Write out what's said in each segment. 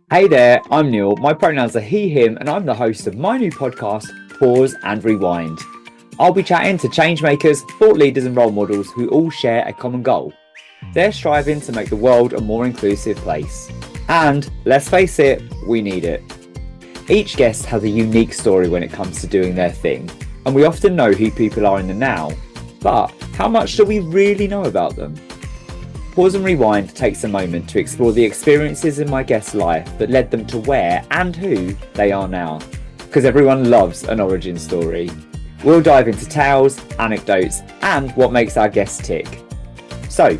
Hey there, I'm Neil. My pronouns are he, him, and I'm the host of my new podcast, Pause and Rewind. I'll be chatting to changemakers, thought leaders, and role models who all share a common goal. They're striving to make the world a more inclusive place. And let's face it, we need it. Each guest has a unique story when it comes to doing their thing, and we often know who people are in the now. But how much do we really know about them? Pause and Rewind takes a moment to explore the experiences in my guest's life that led them to where and who they are now. Because everyone loves an origin story. We'll dive into tales, anecdotes, and what makes our guests tick. So,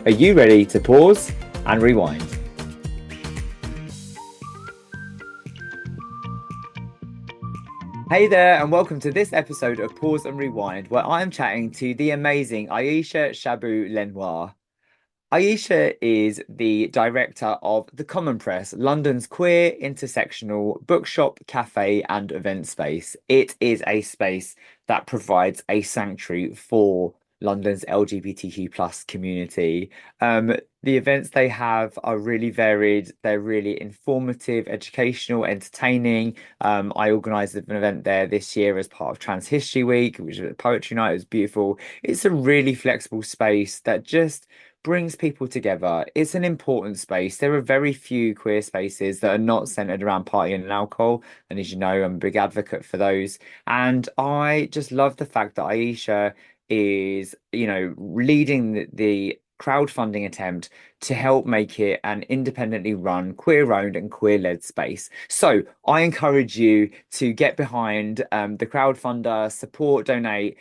are you ready to pause and rewind? Hey there, and welcome to this episode of Pause and Rewind, where I am chatting to the amazing Aisha Shaibu-Lenoir. Aisha is the director of The Common Press, London's queer intersectional bookshop, cafe, and event space. It is a space that provides a sanctuary for London's LGBTQ plus community. The events they have are really varied. They're really informative, educational, entertaining. I organised an event there this year as part of Trans History Week, which was a poetry night. It was beautiful. It's a really flexible space that just brings people together. It's an important space. There are very few queer spaces that are not centered around partying and alcohol. And as you know, I'm a big advocate for those. And I just love the fact that Aisha is, leading the crowdfunding attempt to help make it an independently run, queer-owned and queer-led space. So I encourage you to get behind the crowdfunder, support, donate,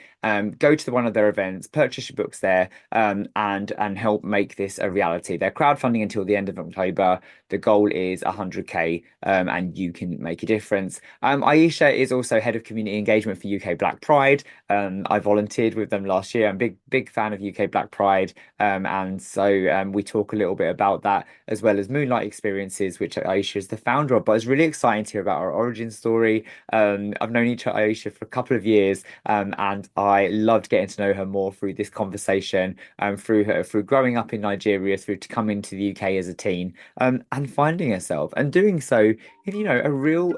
go to one of their events, purchase your books there, and help make this a reality. They're crowdfunding until the end of October. The goal is 100K, and you can make a difference. Aisha is also head of community engagement for UK Black Pride. I volunteered with them last year. I'm a big fan of UK Black Pride, and so we talk a little bit about that as well as Moonlight Experiences, which Aisha is the founder of. But it's really exciting to hear about our origin story. I've known Aisha for a couple of years, and I loved getting to know her more through this conversation, through growing up in Nigeria, through to coming to the UK as a teen, and finding herself and doing so in, a real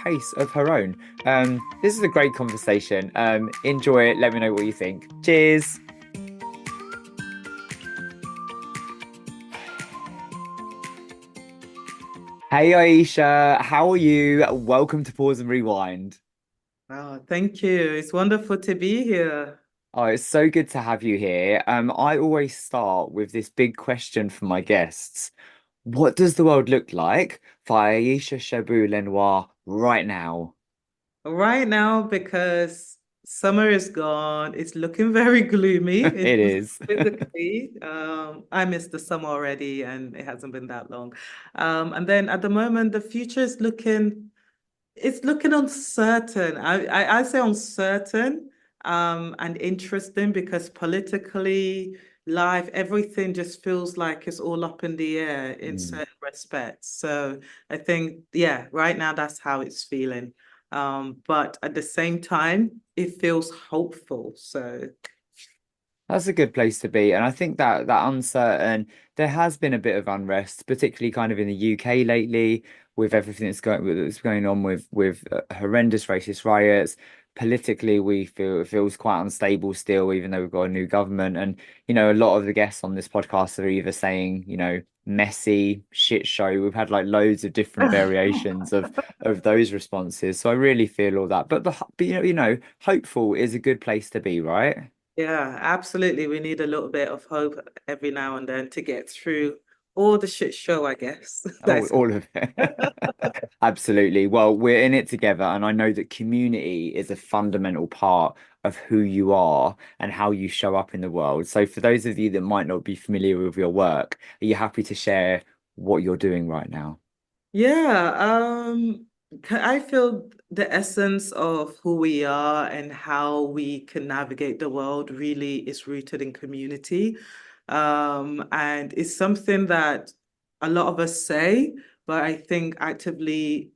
pace of her own. This is a great conversation. Enjoy it. Let me know what you think. Cheers. Hey Aisha, how are you? Welcome to Pause and Rewind. Oh, thank you. It's wonderful to be here. Oh, it's so good to have you here. I always start with this big question for my guests. What does the world look like for Aisha Shaibu-Lenoir right now? Right now, because summer is gone, it's looking very gloomy It in is. physically. I missed the summer already, and it hasn't been that long. And then at the moment, the future is looking uncertain. I say uncertain, and interesting because politically, life, everything just feels like it's all up in the air in Mm. certain respects. So I think, yeah, right now that's how it's feeling. But at the same time, it feels hopeful. So That's a good place to be. And I think that uncertain, there has been a bit of unrest, particularly kind of in the UK lately, with everything that's going on with horrendous racist riots. Politically, we feel it feels quite unstable still, even though we've got a new government. And a lot of the guests on this podcast are either saying, messy, shit show. We've had like loads of different variations of those responses. So I really feel all that. But hopeful is a good place to be, right? yeah, absolutely. We need a little bit of hope every now and then to get through all the shit show, I guess. Oh, That's all of it. Absolutely. Well, we're in it together, and I know that community is a fundamental part of who you are and how you show up in the world. So, for those of you that might not be familiar with your work, are you happy to share what you're doing right now? Yeah, I feel the essence of who we are and how we can navigate the world really is rooted in community. And it's something that a lot of us say, but I think actively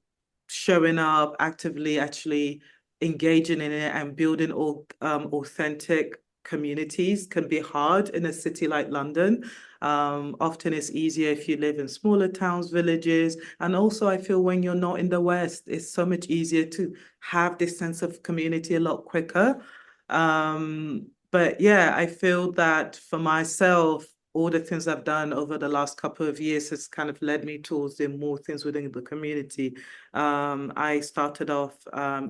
showing up, actively actually engaging in it and building all authentic communities can be hard in a city like London. Often it's easier if you live in smaller towns, villages. And also, I feel when you're not in the West, it's so much easier to have this sense of community a lot quicker. But yeah, I feel that for myself, all the things I've done over the last couple of years has kind of led me towards doing more things within the community. I started off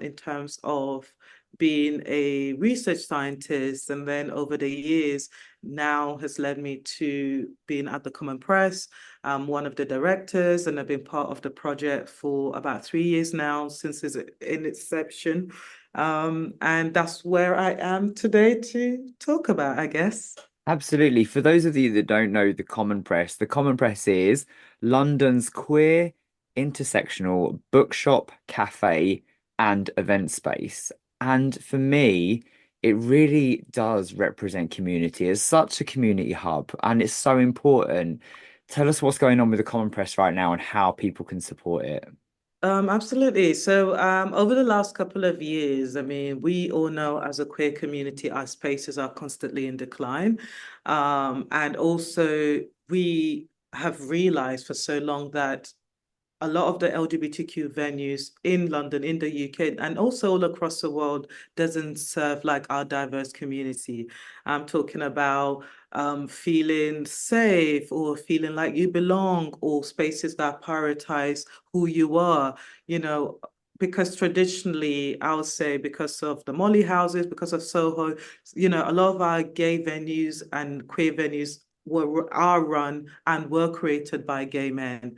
in terms of being a research scientist, and then over the years now has led me to being at the Common Press. I'm one of the directors, and I've been part of the project for about 3 years now, since its inception. And that's where I am today to talk about, I guess. Absolutely. For those of you that don't know the Common Press is London's queer intersectional bookshop, cafe, and event space. And for me, it really does represent community as such a community hub, and it's so important. Tell us what's going on with the Common Press right now and how people can support it. Absolutely. So, over the last couple of years, I mean, we all know as a queer community, our spaces are constantly in decline. And also, we have realized for so long that a lot of the LGBTQ venues in London, in the UK, and also all across the world doesn't serve like our diverse community. I'm talking about feeling safe or feeling like you belong, or spaces that prioritize who you are, you know. Because traditionally, I would say because of the Molly houses, because of Soho, a lot of our gay venues and queer venues are run and were created by gay men.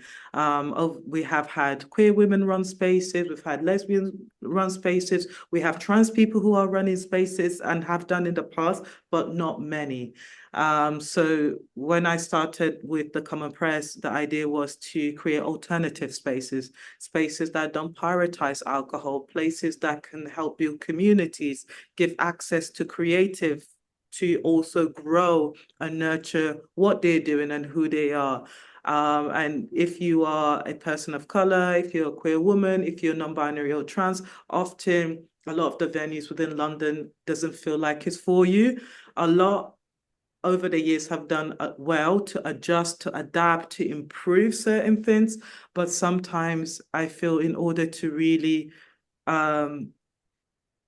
We have had queer women run spaces, we've had lesbians run spaces, we have trans people who are running spaces and have done in the past, but not many. So when I started with the Common Press, the idea was to create alternative spaces, spaces that don't prioritize alcohol, places that can help build communities, give access to creative to also grow and nurture what they're doing and who they are. And if you are a person of color, if you're a queer woman, if you're non-binary or trans, often a lot of the venues within London doesn't feel like it's for you. A lot over the years have done well to adjust, to adapt, to improve certain things. But sometimes I feel in order to really um,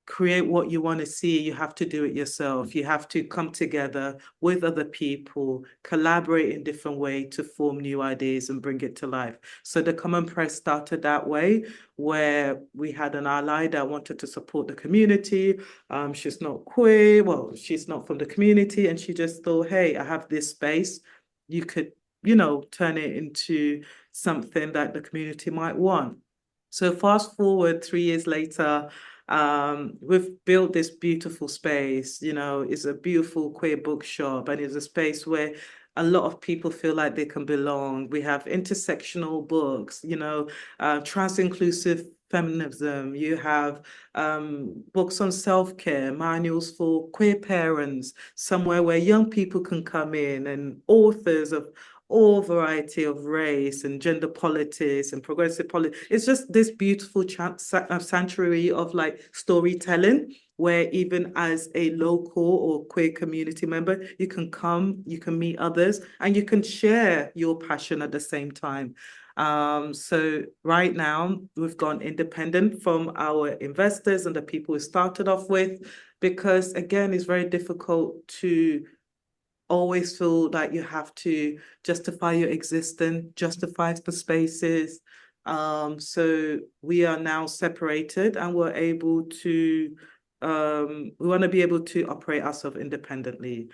create what you want to see, you have to do it yourself. You have to come together with other people, collaborate in different ways to form new ideas and bring it to life. So the Common Press started that way, where we had an ally that wanted to support the community. She's not queer, well, she's not from the community, and she just thought, hey, I have this space. You could, turn it into something that the community might want. So fast forward 3 years later, we've built this beautiful space. It's a beautiful queer bookshop, and it's a space where a lot of people feel like they can belong. We have intersectional books, trans-inclusive feminism. You have books on self-care, manuals for queer parents, somewhere where young people can come in, and authors of all variety of race and gender politics and progressive politics. It's just this beautiful sanctuary of like storytelling, where even as a local or queer community member, you can come, you can meet others, and you can share your passion at the same time. So right now we've gone independent from our investors and the people we started off with, because again, it's very difficult to always feel like you have to justify your existence, justify the spaces. So we are now separated, and we're able to, we want to be able to operate ourselves independently.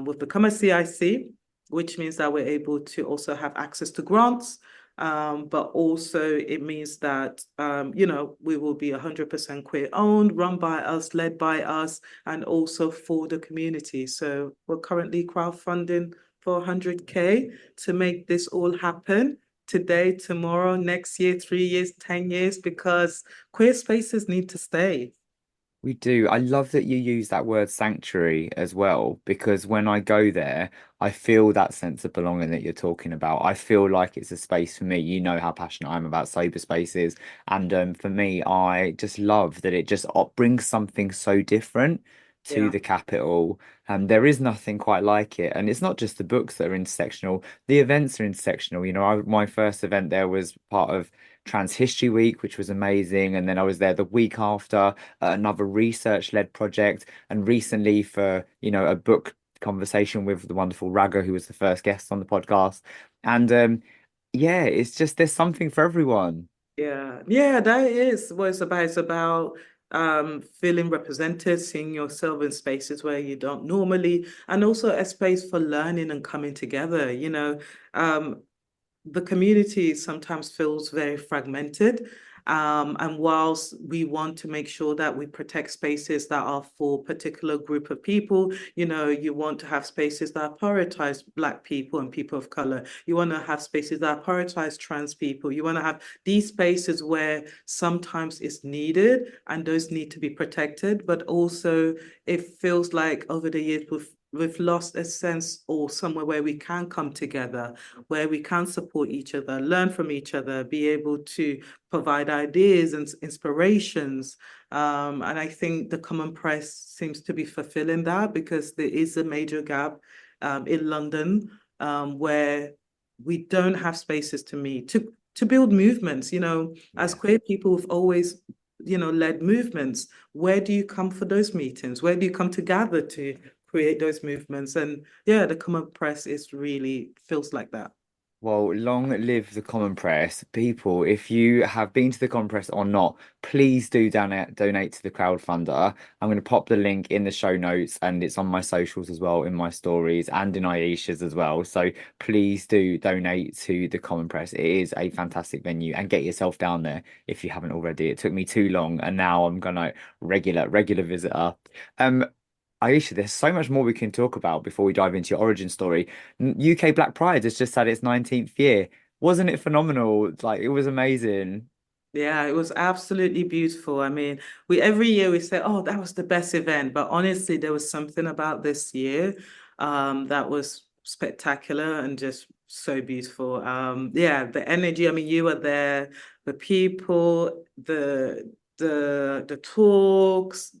We've become a CIC, which means that we're able to also have access to grants. But also it means that, we will be 100% queer owned, run by us, led by us, and also for the community. So we're currently crowdfunding for 100K to make this all happen today, tomorrow, next year, 3 years, 10 years, because queer spaces need to stay. We do. I love that you use that word sanctuary as well, because when I go there, I feel that sense of belonging that you're talking about. I feel like it's a space for me. You know how passionate I am about sober spaces. And for me, I just love that it just brings something so different to Yeah. the capital. There is nothing quite like it. And it's not just the books that are intersectional, the events are intersectional. You know, my first event there was part of Trans History Week, which was amazing. And then I was there the week after another research-led project. And recently for, you know, a book conversation with the wonderful Raga, who was the first guest on the podcast. And yeah, it's just there's something for everyone. Yeah, yeah, that is what it's about. It's about feeling represented, seeing yourself in spaces where you don't normally, and also a space for learning and coming together. Um, the community sometimes feels very fragmented. And whilst we want to make sure that we protect spaces that are for a particular group of people, you want to have spaces that prioritize Black people and people of color. You want to have spaces that prioritize trans people. You want to have these spaces where sometimes it's needed and those need to be protected, but also it feels like over the years we've lost a sense or somewhere where we can come together, where we can support each other, learn from each other, be able to provide ideas and inspirations. And I think the Common Press seems to be fulfilling that because there is a major gap in London where we don't have spaces to meet, to build movements. As Yeah. queer people, we've always led movements. Where do you come for those meetings? Where do you come to gather to create those movements? And yeah, the Common Press is really feels like that. Well, long live the Common Press. People, if you have been to the Common Press or not, please do donate to the crowdfunder. I'm going to pop the link in the show notes and it's on my socials as well, in my stories and in Aisha's as well. So please do donate to the Common Press. It is a fantastic venue and get yourself down there if you haven't already. It took me too long and now I'm gonna regular visitor. Um, Aisha, there's so much more we can talk about before we dive into your origin story. UK Black Pride has just had its 19th year. Wasn't it phenomenal? Like, it was amazing. Yeah, it was absolutely beautiful. I mean, we every year we say, "Oh, that was the best event," but honestly, there was something about this year that was spectacular and just so beautiful. Yeah, the energy. I mean, you were there, the people, the talks,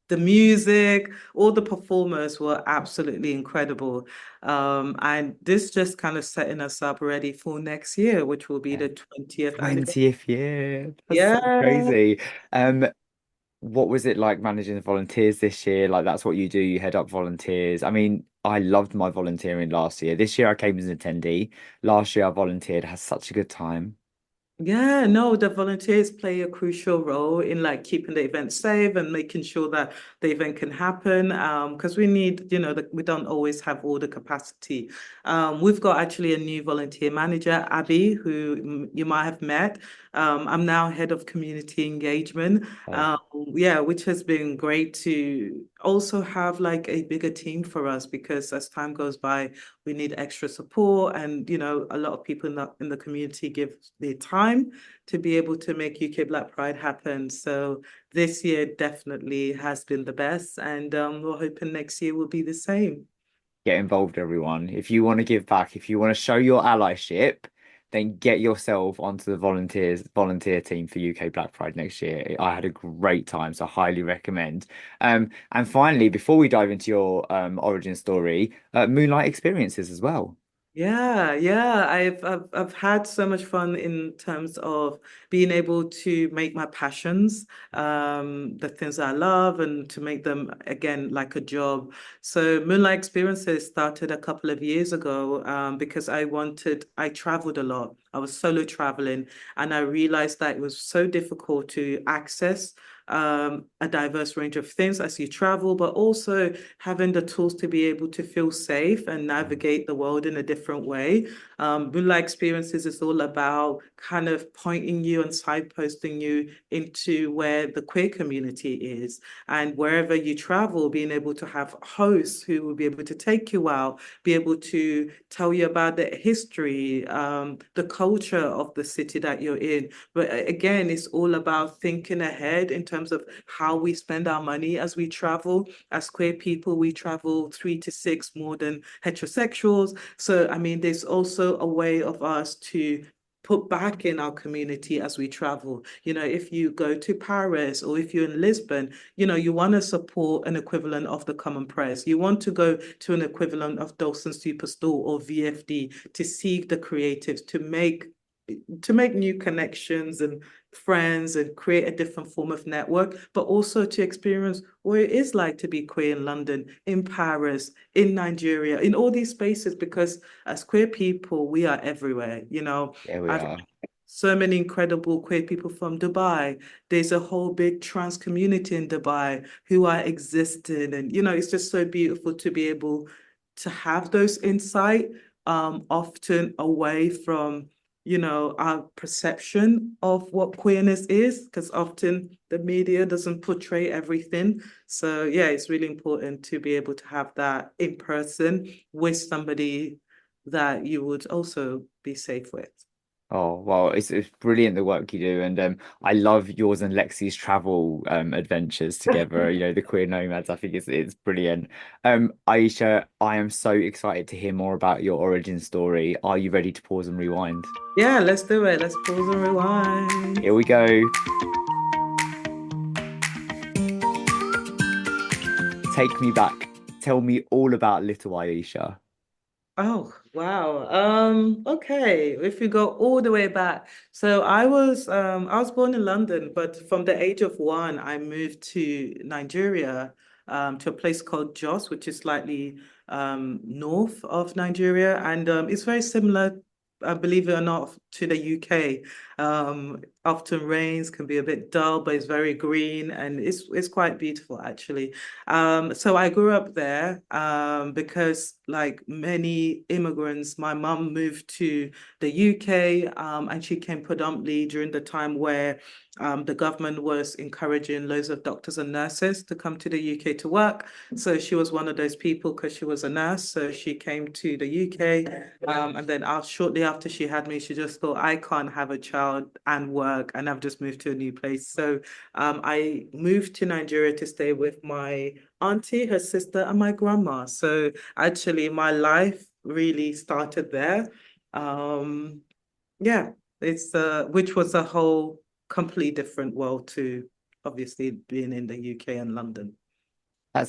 the music, all the performers were absolutely incredible. And this just kind of setting us up ready for next year, which will be Yeah. the 20th anniversary. 20th year. That's so Yeah. crazy. Um, what was it like managing the volunteers this year? Like, that's what you do, you head up volunteers. I mean, I loved my volunteering last year. This year I came as an attendee. Last year I volunteered, had such a good time. Yeah, no, the volunteers play a crucial role in like keeping the event safe and making sure that the event can happen. Because we need, we don't always have all the capacity. We've got actually a new volunteer manager, Abby, who you might have met. I'm now head of community engagement. Oh, Um, yeah, which has been great to also have like a bigger team for us because as time goes by, we need extra support and a lot of people in the community give their time to be able to make UK Black Pride happen. So this year definitely has been the best and we're hoping next year will be the same. get involved, everyone. If you want to give back, if you want to show your allyship, then get yourself onto the volunteer team for UK Black Pride next year. I had a great time, so I highly recommend. And finally, before we dive into your origin story, Moonlight experiences as well. Yeah, yeah. I've had so much fun in terms of being able to make my passions, the things I love, and to make them again like a job. So Moonlight Experiences started a couple of years ago, because I traveled a lot. I was solo traveling, and I realized that it was so difficult to access a diverse range of things as you travel, but also having the tools to be able to feel safe and navigate the world in a different way. Moonlight Experiences is all about kind of pointing you and signposting you into where the queer community is. And wherever you travel, being able to have hosts who will be able to take you out, be able to tell you about the history, the culture of the city that you're in. But again, it's all about thinking ahead in terms of how we spend our money as we travel. As queer people, we travel 3 to 6 more than heterosexuals. So, I mean, there's also a way of us to put back in our community as we travel. You know, if you go to Paris or if you're in Lisbon, you know, you want to support an equivalent of the Common Press. You want to go to an equivalent of Dawson Superstore or VFD to see the creatives, to make new connections and friends and create a different form of network, but also to experience what it is like to be queer in London, in Paris, in Nigeria, in all these spaces, because as queer people, we are everywhere. You know, Yeah, we I've are. so many incredible queer people from Dubai. There's a whole big trans community in Dubai who are existing. And, you know, it's just so beautiful to be able to have those insight, often away from, you know, our perception of what queerness is, because often the media doesn't portray everything. So yeah, it's really important to be able to have that in person with somebody that you would also be safe with. Oh, well, it's brilliant the work you do, and I love yours and Lexi's travel adventures together. You know, the Queer Nomads. I think it's brilliant. Aisha, I am so excited to hear more about your origin story. Are you ready to pause and rewind? Yeah, let's do it. Let's pause and rewind. Here we go. Take me back. Tell me all about little Aisha. Oh, wow. Okay. If we go all the way back. So I was born in London, but from the age of 1, I moved to Nigeria, to a place called Jos, which is slightly north of Nigeria. And it's very similar, believe it or not, to the UK. Often rains, can be a bit dull, but it's very green and it's quite beautiful actually. So I grew up there because, like many immigrants, my mum moved to the UK, and she came predominantly during the time where the government was encouraging loads of doctors and nurses to come to the UK to work. So she was one of those people because she was a nurse. So she came to the UK, and then shortly after she had me, she just thought, I can't have a child and work, and I've just moved to a new place. So I moved to Nigeria to stay with my auntie, her sister, and my grandma. So actually, my life really started there. Um, yeah, it's which was a whole completely different world to obviously being in the UK and London. That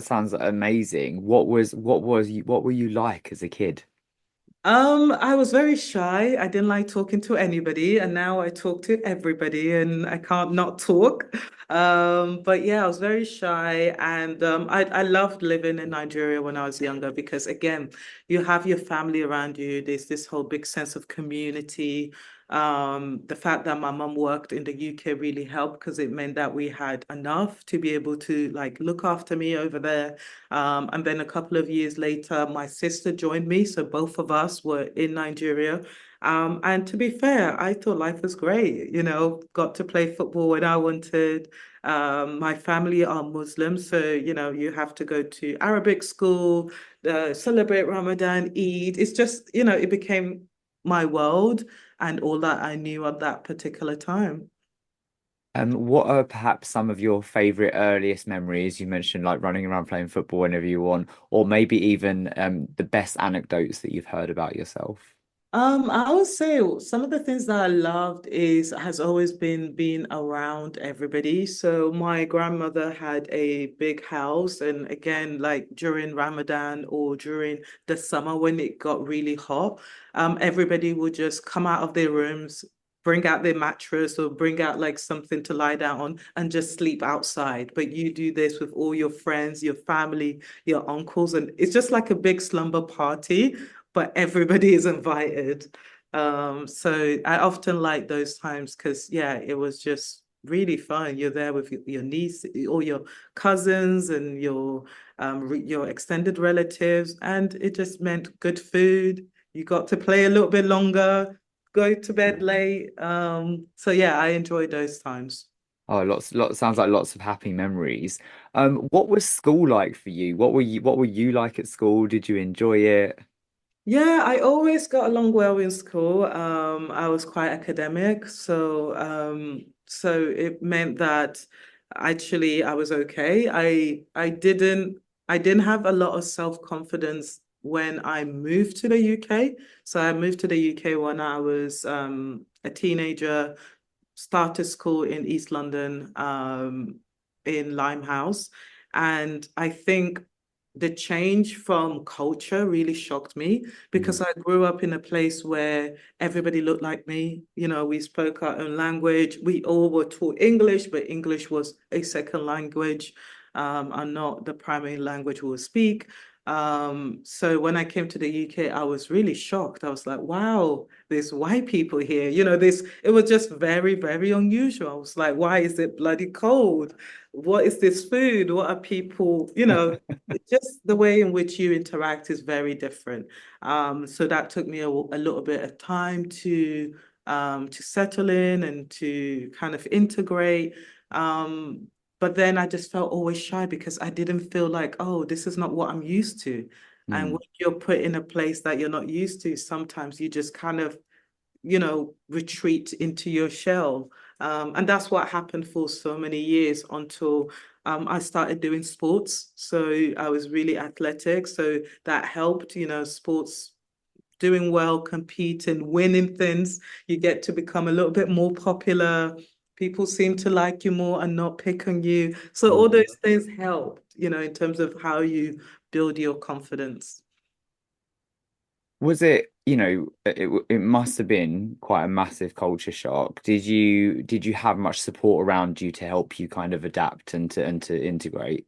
sounds amazing. What were you like as a kid? I was very shy. I didn't like talking to anybody, and now I talk to everybody, and I can't not talk. But yeah, I was very shy, and I loved living in Nigeria when I was younger because again, you have your family around you. There's this whole big sense of community. The fact that my mum worked in the UK really helped because it meant that we had enough to be able to like look after me over there. And then a couple of years later, my sister joined me. So both of us were in Nigeria. And to be fair, I thought life was great. You know, got to play football when I wanted. My family are Muslim. So, you know, you have to go to Arabic school, celebrate Ramadan, Eid. It's just, you know, it became my world and all that I knew at that particular time. What are perhaps some of your favorite earliest memories? You mentioned like running around playing football whenever you want, or maybe even the best anecdotes that you've heard about yourself. I would say some of the things that I loved has always been being around everybody. So my grandmother had a big house, and again, like during Ramadan or during the summer when it got really hot, everybody would just come out of their rooms, bring out their mattress or bring out like something to lie down on and just sleep outside. But you do this with all your friends, your family, your uncles, and it's just like a big slumber party, but everybody is invited. So I often like those times because yeah, it was just really fun. You're there with your niece, or your cousins, and your extended relatives, and it just meant good food. You got to play a little bit longer, go to bed late. So yeah, I enjoy those times. Oh, lots sounds like lots of happy memories. What was school like for you? What were you like at school? Did you enjoy it? Yeah, I always got along well in school. I was quite academic, so it meant that actually I was okay. I didn't have a lot of self-confidence when I moved to the UK. So I moved to the UK when I was a teenager, started school in East London, in Limehouse. And I think the change from culture really shocked me Mm. because I grew up in a place where everybody looked like me. You know, we spoke our own language. We all were taught English, but English was a second language, and not the primary language we would speak. So when I came to the UK, I was really shocked. I was like, wow, there's white people here. You know, it was just very, very unusual. I was like, why is it bloody cold? What is this food? What are people, just the way in which you interact is very different. So that took me a little bit of time to settle in and to kind of integrate. Um, but then I just felt always shy because I didn't feel like, oh, this is not what I'm used to. And when Mm. you're put in a place that you're not used to, sometimes you just kind of, retreat into your shell. And that's what happened for so many years until I started doing sports. So I was really athletic. So that helped, sports, doing well, competing, winning things. You get to become a little bit more popular. People seem to like you more and not pick on you. So all Mm. those things helped, in terms of how you build your confidence. Was it, it must have been quite a massive culture shock. Did you have much support around you to help you kind of adapt and to integrate?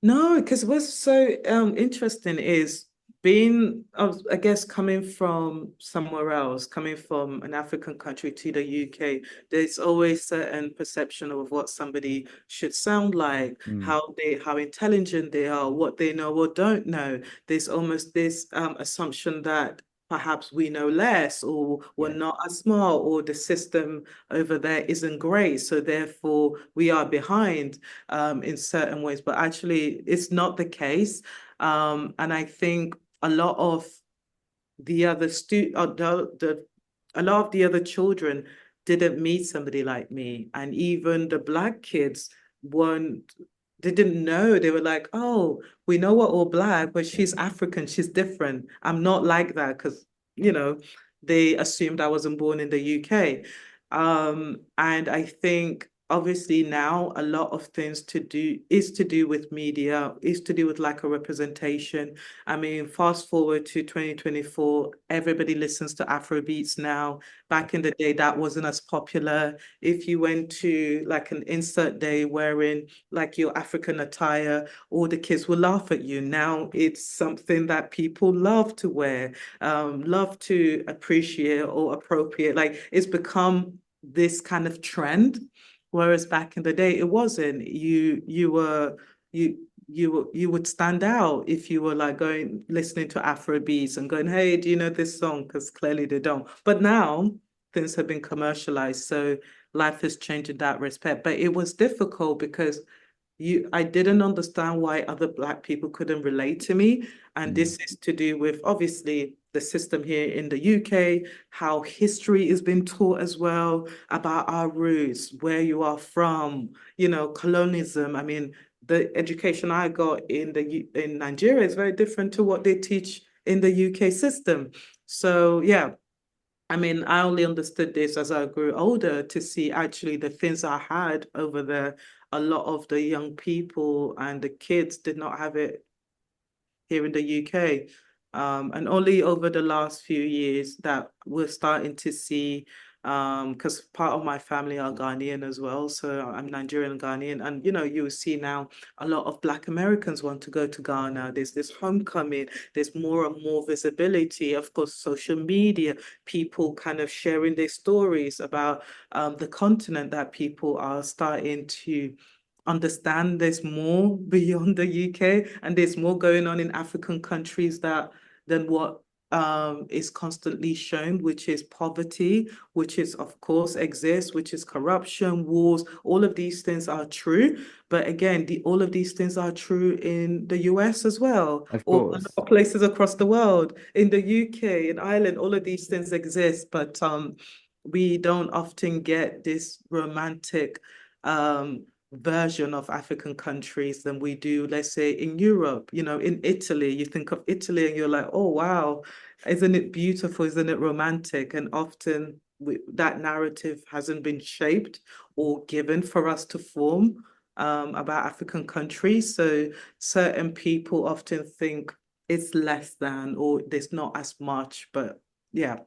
No, because what's so interesting is being, I guess, coming from somewhere else, coming from an African country to the UK, there's always certain perception of what somebody should sound like, Mm. how intelligent they are, what they know or don't know. There's almost this assumption that perhaps we know less or we're Yeah. not as smart or the system over there isn't great, so therefore we are behind in certain ways, but actually it's not the case. And I think a lot of the other a lot of the other children didn't meet somebody like me, and even the Black kids weren't. They didn't know. They were like, "Oh, we know we're all Black, but she's African. She's different. I'm not like that," because you know they assumed I wasn't born in the UK. And I think obviously now a lot of things to do with media, is to do with lack of representation. I mean, fast forward to 2024, everybody listens to Afro beats now. Back in the day, that wasn't as popular. If you went to like an insert day wearing like your African attire, all the kids will laugh at you. Now it's something that people love to wear, love to appreciate or appropriate. Like it's become this kind of trend, whereas back in the day it wasn't. You would stand out if you were like going listening to Afro beats and going, hey, do you know this song? Because clearly they don't. But now things have been commercialized, so life has changed in that respect. But it was difficult because I didn't understand why other Black people couldn't relate to me. And Mm. this is to do with obviously the system here in the UK, how history is being taught as well, about our roots, where you are from, colonialism. I mean, the education I got in Nigeria is very different to what they teach in the UK system. So yeah, I mean, I only understood this as I grew older to see actually the things I had over there. A lot of the young people and the kids did not have it here in the UK. And only over the last few years that we're starting to see, because part of my family are Ghanaian as well. So I'm Nigerian Ghanaian. And, you see now a lot of Black Americans want to go to Ghana. There's this homecoming, there's more and more visibility. Of course, social media, people kind of sharing their stories about the continent, that people are starting to understand there's more beyond the UK, and there's more going on in African countries than what is constantly shown, which is poverty, which is of course exists, which is corruption, wars. All of these things are true, but again, all of these things are true in the US as well, Of or a lot course. of places across the world, in the UK, in Ireland. All of these things exist, but we don't often get this romantic version of African countries than we do, let's say, in Europe. In Italy, you think of Italy and you're like, oh, wow, isn't it beautiful? Isn't it romantic? And often that narrative hasn't been shaped or given for us to form about African countries. So certain people often think it's less than or there's not as much. But yeah,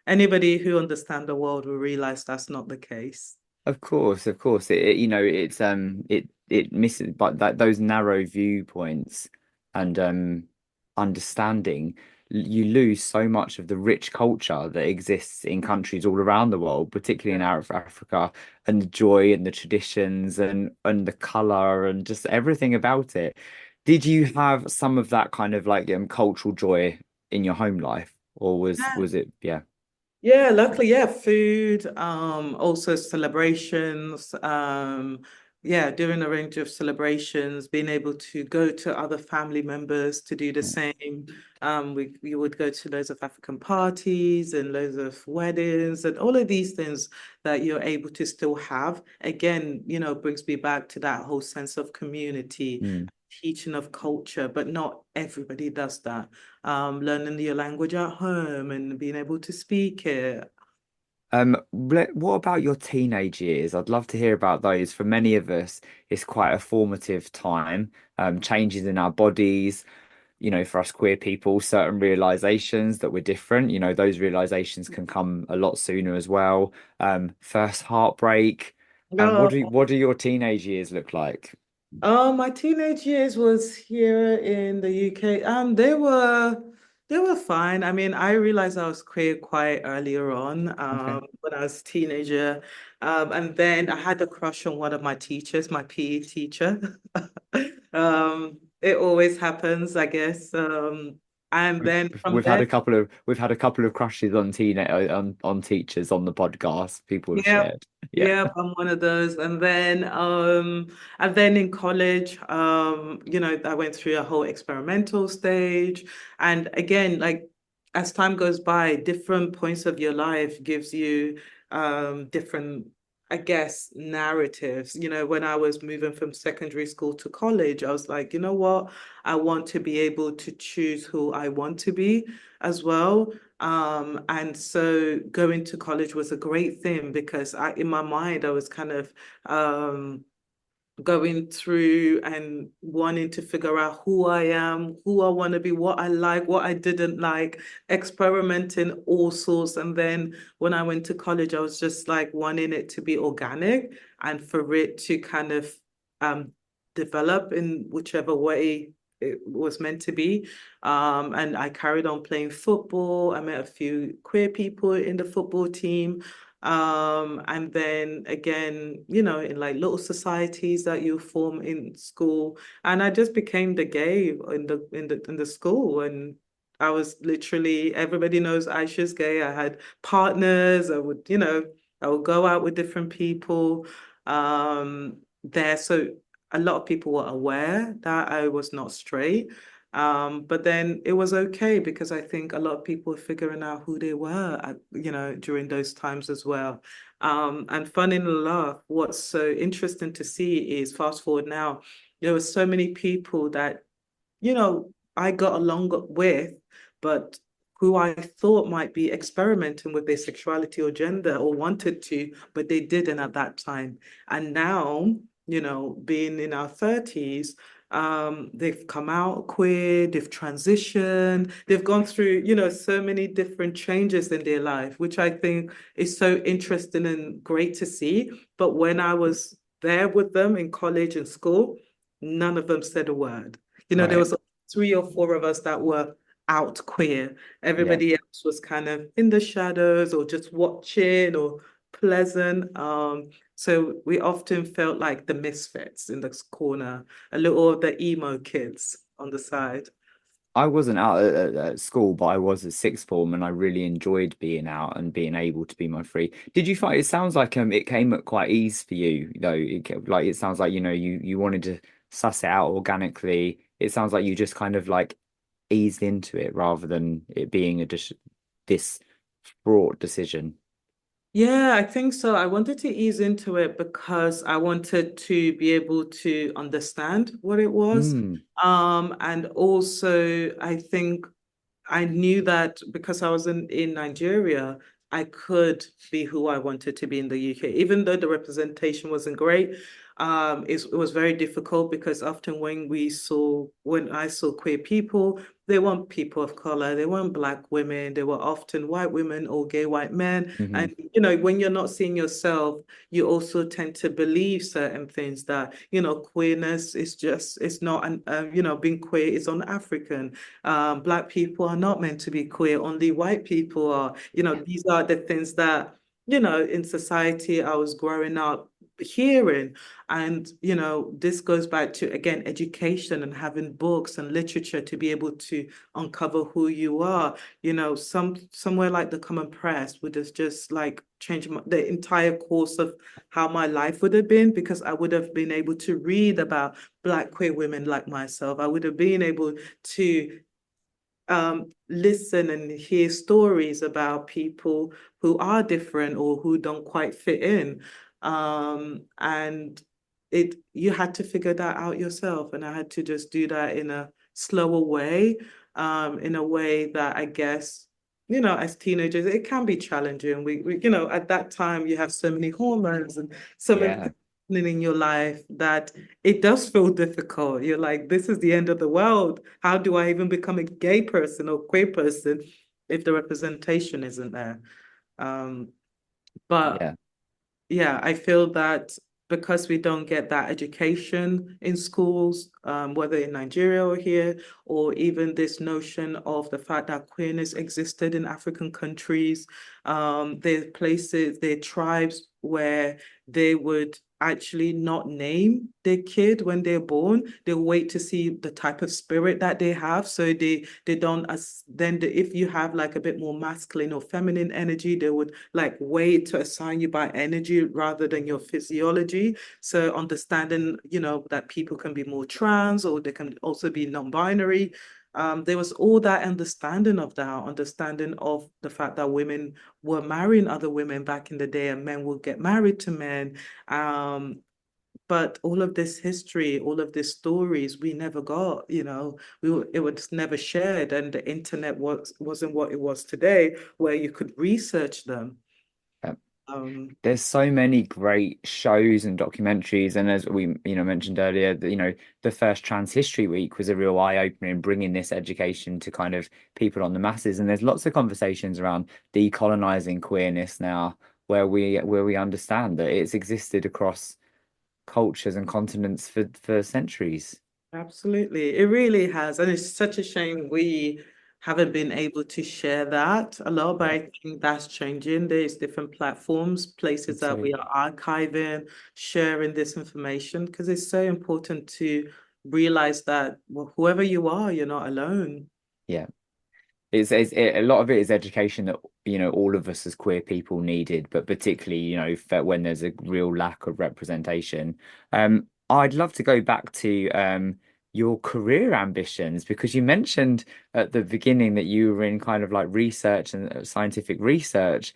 anybody who understands the world will realize that's not the case. Of course. It misses, but that those narrow viewpoints and understanding, you lose so much of the rich culture that exists in countries all around the world, particularly in Africa, and the joy and the traditions and the color and just everything about it. Did you have some of that kind of like cultural joy in your home life, or was it yeah? Yeah, luckily, yeah, food, also celebrations, yeah, doing a range of celebrations, being able to go to other family members to do the same. We would go to loads of African parties and loads of weddings and all of these things that you're able to still have. Again, brings me back to that whole sense of community, Mm. teaching of culture, but not everybody does that. Learning your language at home and being able to speak it. What about your teenage years? I'd love to hear about those. For many of us, it's quite a formative time. Changes in our bodies, for us queer people, certain realizations that we're different. Those realizations can come a lot sooner as well. First heartbreak. No. What do your teenage years look like? My teenage years was here in the UK. They were fine. I mean, I realized I was queer quite earlier on, Okay. when I was a teenager. And then I had a crush on one of my teachers, my PE teacher. It always happens, I guess. And then from there, We've had a couple of crushes on on teachers on the podcast. People have yeah, shared. Yeah. yeah, I'm one of those. And then in college, I went through a whole experimental stage. And again, like as time goes by, different points of your life gives you different, I guess, narratives. When I was moving from secondary school to college, I was like, you know what? I want to be able to choose who I want to be as well. And so going to college was a great thing because in my mind, I was kind of going through and wanting to figure out who I am, who I want to be, what I like, what I didn't like, experimenting all sorts. And then when I went to college, I was just like wanting it to be organic and for it to kind of um, develop in whichever way it was meant to be. And I carried on playing football. I met a few queer people in the football team. And then again, in like little societies that you form in school. And I just became the gay in the school. And I was literally, everybody knows Aisha's gay. I had partners, I would go out with different people there. So a lot of people were aware that I was not straight. But then it was okay because I think a lot of people were figuring out who they were during those times as well. And fun enough, what's so interesting to see is fast forward now, there were so many people that, I got along with, but who I thought might be experimenting with their sexuality or gender or wanted to, but they didn't at that time. And now, being in our 30s, they've come out queer, they've transitioned, they've gone through, so many different changes in their life, which I think is so interesting and great to see. But when I was there with them in college and school, none of them said a word. There Right. was three or four of us that were out queer. Yeah. Everybody else was kind of in the shadows or just watching or pleasant. So we often felt like the misfits in this corner, a little of the emo kids on the side. I wasn't out at school, but I was at sixth form, and I really enjoyed being out and being able to be my free. Did you find it sounds like it came at quite ease for you, though? Like it sounds like you wanted to suss it out organically. It sounds like you just kind of like eased into it rather than it being this fraught decision. Yeah, I think so. I wanted to ease into it because I wanted to be able to understand what it was. Mm, And also I think I knew that because I was in Nigeria, I could be who I wanted to be in the UK, even though the representation wasn't great. It was very difficult because often when I saw queer people, they weren't people of color, they weren't Black women, they were often white women or gay white men. hmm And when you're not seeing yourself, you also tend to believe certain things that, queerness is just, it's not, being queer is un-African. Black people are not meant to be queer, only white people are. These are the things that, in society I was growing up hearing. And, this goes back to, again, education and having books and literature to be able to uncover who you are. Somewhere like the Common Press would have just like changed the entire course of how my life would have been, because I would have been able to read about Black queer women like myself. I would have been able to listen and hear stories about people who are different or who don't quite fit in. And you had to figure that out yourself. And I had to just do that in a slower way, in a way that I guess, as teenagers, it can be challenging. At that time, you have so many hormones and so many Yeah. things happening in your life that it does feel difficult. You're like, this is the end of the world. How do I even become a gay person or queer person if the representation isn't there? Um, but Yeah. yeah, I feel that because we don't get that education in schools, whether in Nigeria or here, or even this notion of the fact that queerness existed in African countries, there are places, there are tribes where they would actually not name their kid when they're born. They wait to see the type of spirit that they have. So they don't as then if you have like a bit more masculine or feminine energy, they would like wait to assign you by energy rather than your physiology. So understanding, that people can be more trans or they can also be non-binary. There was all that understanding of the fact that women were marrying other women back in the day and men would get married to men. Um, but all of this history, all of these stories, we never got, it was never shared, and the internet wasn't what it was today, where you could research them. Yeah. Um, There's so many great shows and documentaries, and as we mentioned earlier, the first Trans History Week was a real eye-opener in bringing this education to kind of people on the masses. And there's lots of conversations around decolonizing queerness now, where we understand that it's existed across cultures and continents for centuries. Absolutely. It really has. And it's such a shame we haven't been able to share that a lot, but Yeah, I think that's changing. There's different platforms, places I'd that say, we are archiving, sharing this information, because it's so important to realize that whoever you are, you're not alone. yeah. A lot of it is education that all of us as queer people needed, but particularly when there's a real lack of representation. I'd love to go back to your career ambitions, because you mentioned at the beginning that you were in kind of like research and scientific research.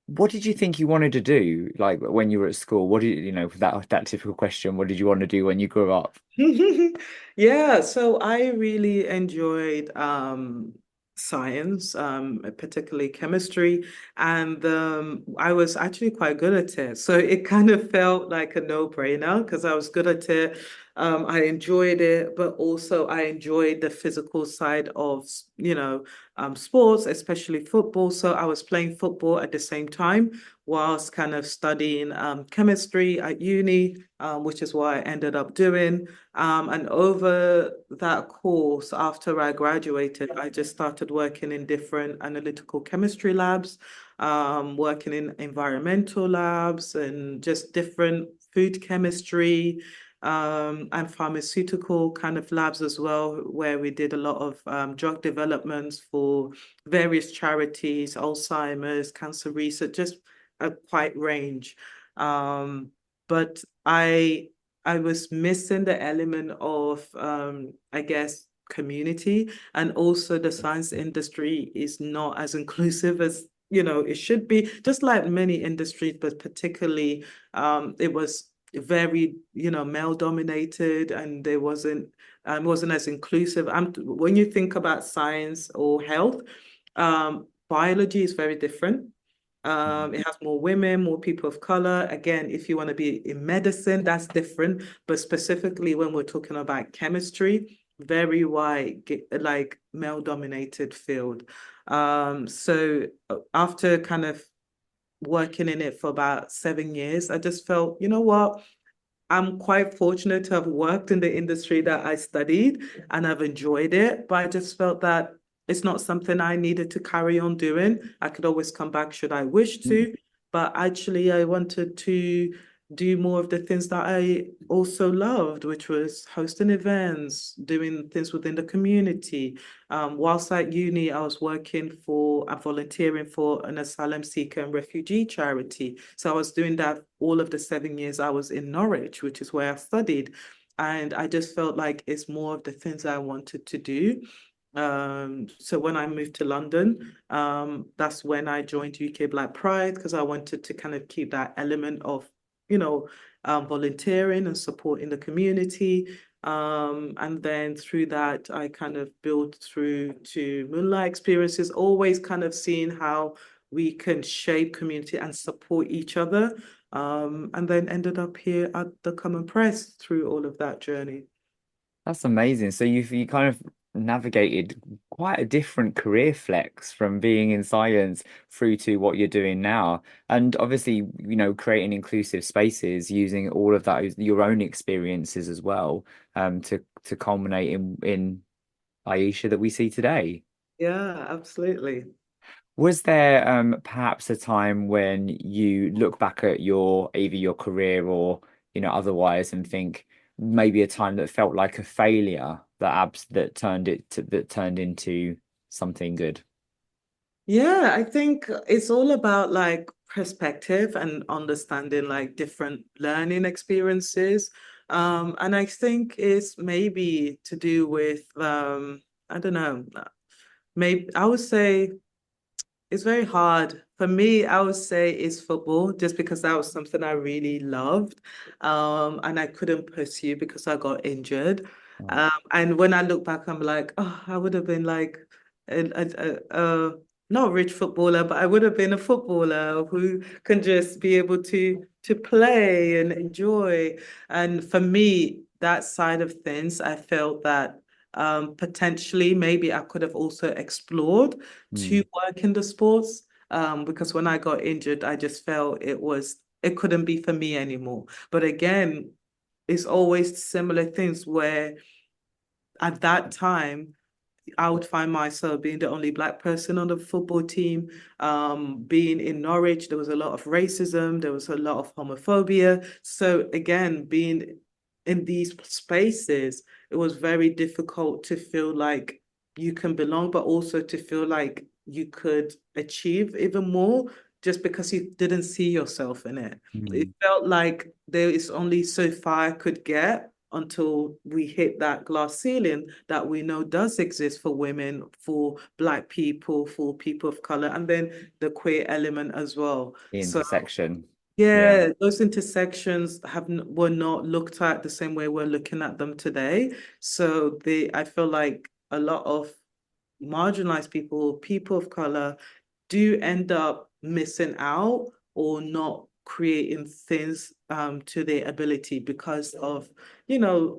What did you think you wanted to do, like when you were at school? What did that typical question? What did you want to do when you grew up? Yeah, so I really enjoyed science, particularly chemistry, and I was actually quite good at it. So it kind of felt like a no-brainer because I was good at it. I enjoyed it, but also I enjoyed the physical side of, sports, especially football. So I was playing football at the same time whilst kind of studying chemistry at uni, which is what I ended up doing. And over that course, after I graduated, I just started working in different analytical chemistry labs, working in environmental labs and just different food chemistry, and pharmaceutical kind of labs as well, where we did a lot of drug developments for various charities, Alzheimer's, cancer research, just a quite range. But I was missing the element of, I guess, community, and also the science industry is not as inclusive as it should be, just like many industries, but particularly it was very, male dominated, and there wasn't as inclusive. When you think about science or health, biology is very different. Mm. It has more women, more people of color. Again, if you want to be in medicine, that's different. But specifically when we're talking about chemistry, very white, like male dominated field. So after kind of working in it for about 7 years, I just felt, you know what? I'm quite fortunate to have worked in the industry that I studied, and I've enjoyed it, but I just felt that it's not something I needed to carry on doing. I could always come back should I wish to, but actually I wanted to do more of the things that I also loved, which was hosting events, doing things within the community. Whilst at uni, I was volunteering for an asylum seeker and refugee charity. So I was doing that all of the 7 years I was in Norwich, which is where I studied. And I just felt like it's more of the things I wanted to do. So when I moved to London, that's when I joined UK Black Pride, because I wanted to kind of keep that element of, you know, volunteering and supporting the community. And then through that, I kind of built through to Moonlight Experiences, always kind of seeing how we can shape community and support each other. And then ended up here at the Common Press through all of that journey. That's amazing. So you kind of navigated quite a different career flex from being in science through to what you're doing now. And obviously, creating inclusive spaces using all of that, your own experiences as well, to culminate in Aisha that we see today. Yeah, absolutely. Was there perhaps a time when you look back at your either your career or otherwise and think maybe a time that felt like a failure that turned into something good? Yeah, I think it's all about like perspective and understanding like different learning experiences. And I think it's maybe to do with I don't know, maybe I would say it's very hard. For me, I would say it's football, just because that was something I really loved. And I couldn't pursue because I got injured. Oh. And when I look back, I'm like, oh, I would have been like not a rich footballer, but I would have been a footballer who can just be able to play and enjoy. And for me, that side of things, I felt that potentially maybe I could have also explored to Mm. work in the sports. Because when I got injured, I just felt it couldn't be for me anymore. But again, it's always similar things where at that time I would find myself being the only Black person on the football team. Being in Norwich, there was a lot of racism, there was a lot of homophobia. So again, being in these spaces, it was very difficult to feel like you can belong, but also to feel like you could achieve even more just because you didn't see yourself in it. It Mm. felt like there is only so far I could get until we hit that glass ceiling that we know does exist for women, for Black people, for people of color, and then the queer element as well. The So intersection. Yeah. yeah, those intersections were not looked at the same way we're looking at them today. So I feel like a lot of marginalized people, people of color, do end up missing out or not creating things to their ability because of, you know,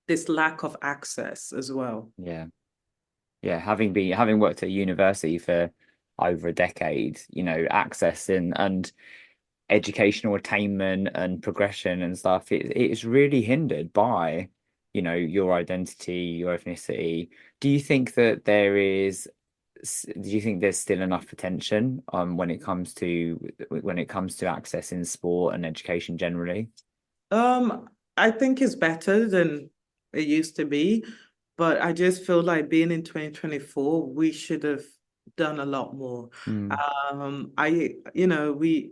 this lack of access as well. Yeah. Yeah, having worked at university for over a decade, access and educational attainment and progression and stuff, it's really hindered by, your identity, your ethnicity. Do you think that do you think there's still enough attention when it comes to access in sport and education generally? I think it's better than it used to be, but I just feel like being in 2024, we should have done a lot more. Mm. We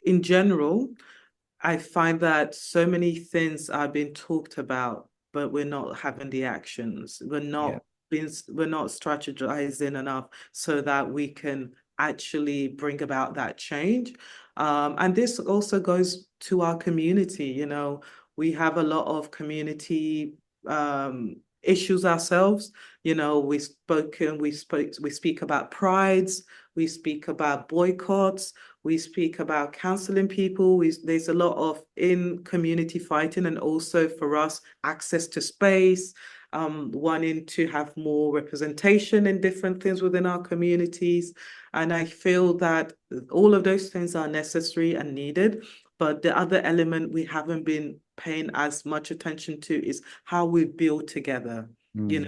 in general, I find that so many things are being talked about, but we're not having the actions. Yeah. We're not strategizing enough so that we can actually bring about that change. And this also goes to our community. We have a lot of community issues ourselves. We speak about prides, we speak about boycotts, we speak about counseling people. There's a lot of in community fighting, and also for us, access to space, wanting to have more representation in different things within our communities. And I feel that all of those things are necessary and needed. But the other element we haven't been paying as much attention to is how we build together. Mm.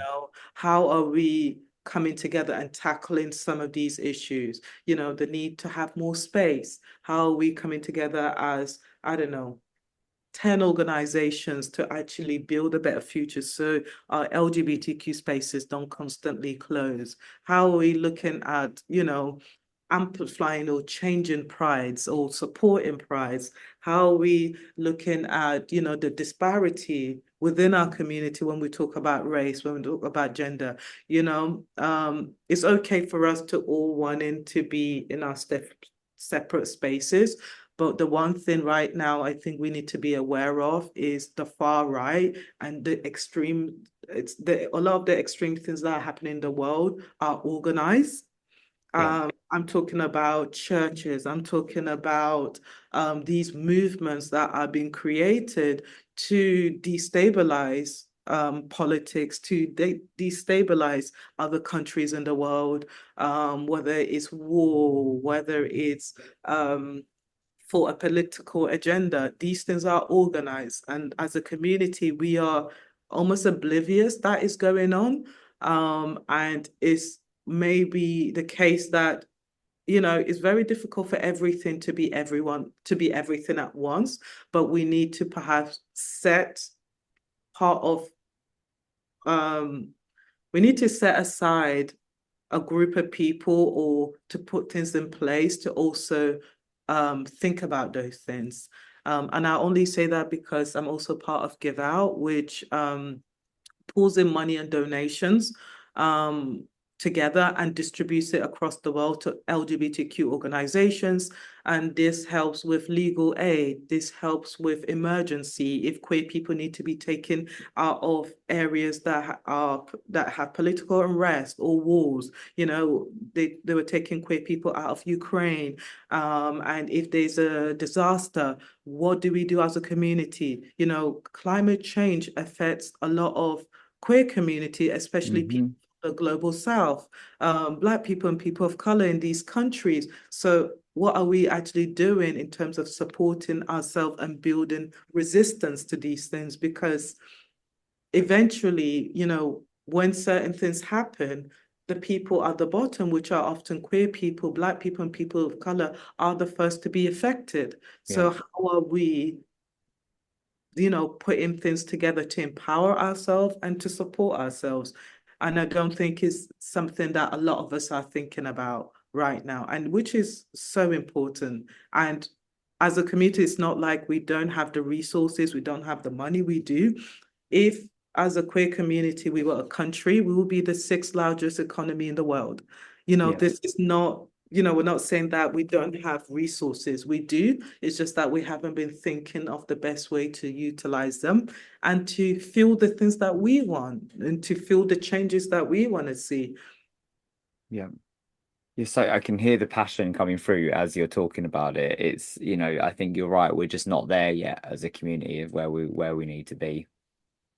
How are we coming together and tackling some of these issues? The need to have more space. How are we coming together as, I don't know, 10 organizations to actually build a better future so our LGBTQ spaces don't constantly close? How are we looking at, amplifying or changing prides or supporting prides? How are we looking at, the disparity within our community when we talk about race, when we talk about gender? It's okay for us to all wanting to be in our separate spaces. But the one thing right now I think we need to be aware of is the far right and the extreme. A lot of the extreme things that are happening in the world are organized. Yeah. I'm talking about churches. I'm talking about these movements that are being created to destabilize politics, to destabilize other countries in the world, whether it's war, whether it's for a political agenda. These things are organized. And as a community, we are almost oblivious that is going on. And it's maybe the case that, it's very difficult for everything to be everyone, to be everything at once, but we need to perhaps set part of, we need to set aside a group of people or to put things in place to also think about those things. And I only say that because I'm also part of Give Out, which pulls in money and donations um, together and distributes it across the world to LGBTQ organizations. And this helps with legal aid. This helps with emergency if queer people need to be taken out of areas that have political unrest or wars. They were taking queer people out of Ukraine. And if there's a disaster, what do we do as a community? Climate change affects a lot of queer community, especially people Hmm. from the global south, Black people and people of color in these countries. So what are we actually doing in terms of supporting ourselves and building resistance to these things? Because eventually, when certain things happen, the people at the bottom, which are often queer people, Black people and people of color, are the first to be affected. Yeah. So how are we putting things together to empower ourselves and to support ourselves? And I don't think it's something that a lot of us are thinking about right now, and which is so important. And as a community, it's not like we don't have the resources, we don't have the money, we do. If as a queer community, we were a country, we will be the sixth largest economy in the world. Yeah. This is not, we're not saying that we don't have resources. We do. It's just that we haven't been thinking of the best way to utilize them and to feel the things that we want and to feel the changes that we want to see. Yeah. I can hear the passion coming through as you're talking about it. It's, I think you're right. We're just not there yet as a community of where we need to be.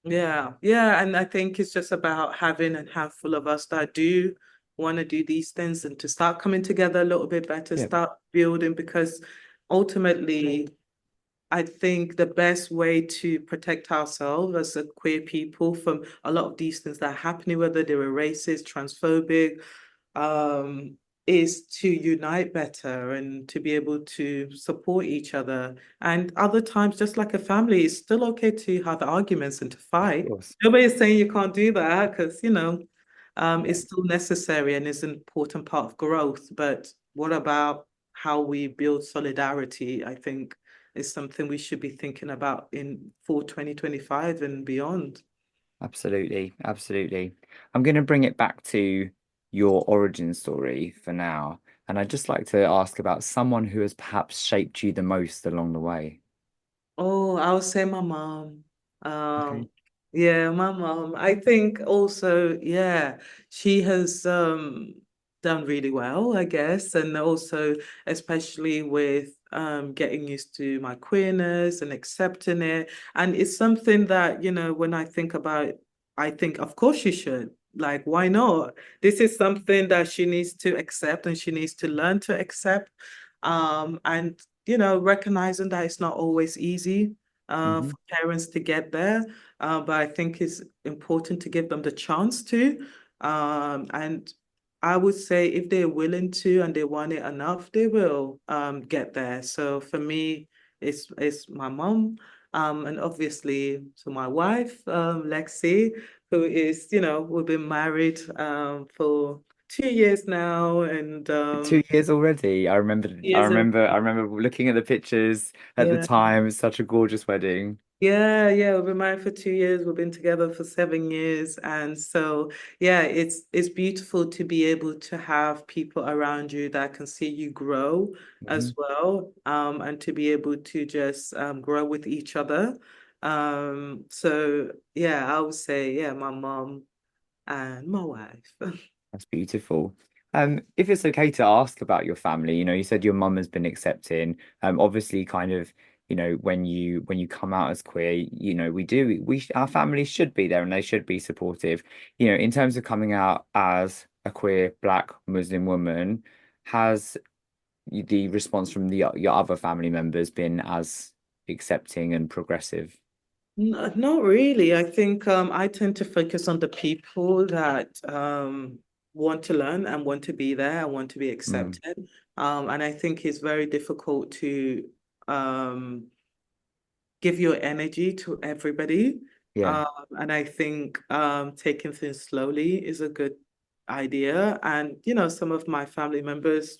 Yeah, yeah. And I think it's just about having a handful of us that do want to do these things and to start coming together a little bit better, Yeah. start building, because ultimately, I think the best way to protect ourselves as a queer people from a lot of these things that are happening, whether they were racist, transphobic, um, is to unite better and to be able to support each other. And other times, just like a family, it's still okay to have arguments and to Of fight. course. Nobody's saying you can't do that because, Yeah. it's still necessary and is an important part of growth. But what about how we build solidarity? I think is something we should be thinking about for 2025 and beyond. Absolutely. Absolutely. I'm going to bring it back to your origin story for now. And I'd just like to ask about someone who has perhaps shaped you the most along the way. Oh, I would say my mom. Okay. Um, yeah, my mom. I think also, yeah, she has done really well, I guess, and also especially with getting used to my queerness and accepting it. And it's something that, when I think about, I think, of course she should. Like, why not? This is something that she needs to accept and she needs to learn to accept. And recognizing that it's not always easy Hmm. for parents to get there, but I think it's important to give them the chance to. And I would say if they're willing to and they want it enough, they will get there. So for me, it's my mom, and obviously to my wife, Lexi, who is, we've been married for 2 years now, and 2 years already. years. I remember looking at the pictures at the Yeah. time. It's such a gorgeous wedding. Yeah, yeah, we've been married for 2 years. We've been together for 7 years. And so, yeah, it's beautiful to be able to have people around you that can see you grow Hmm. as well, and to be able to just grow with each other. So yeah, I would say, yeah, my mom and my wife. That's beautiful. If it's okay to ask about your family, you said your mum has been accepting. Obviously, kind of, when you come out as queer, our families should be there and they should be supportive. In terms of coming out as a queer Black Muslim woman, has the response from your other family members been as accepting and progressive? Not really. I think I tend to focus on the people that want to learn and want to be there and want to be Mm, accepted. And I think it's very difficult to um, give your energy to everybody. yeah. Um, and I think taking things slowly is a good idea. And, some of my family members,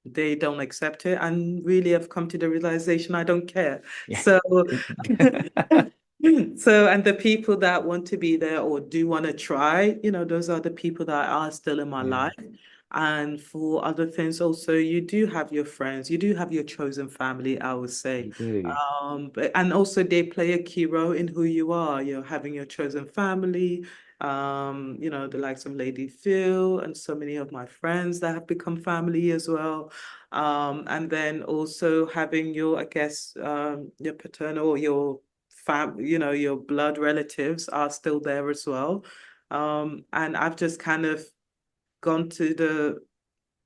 they don't accept it and really have come to the realization I don't care. Yeah. So so and the people that want to be there or do want to try, those are the people that are still in my Yeah, life. And for other things also, you do have your friends, you do have your chosen family, I would say. you do. And also they play a key role in who you are. You're having your chosen family, the likes of Lady Phil and so many of my friends that have become family as well. And then also having your, I guess, your paternal or your your blood relatives are still there as well. And I've just kind of gone to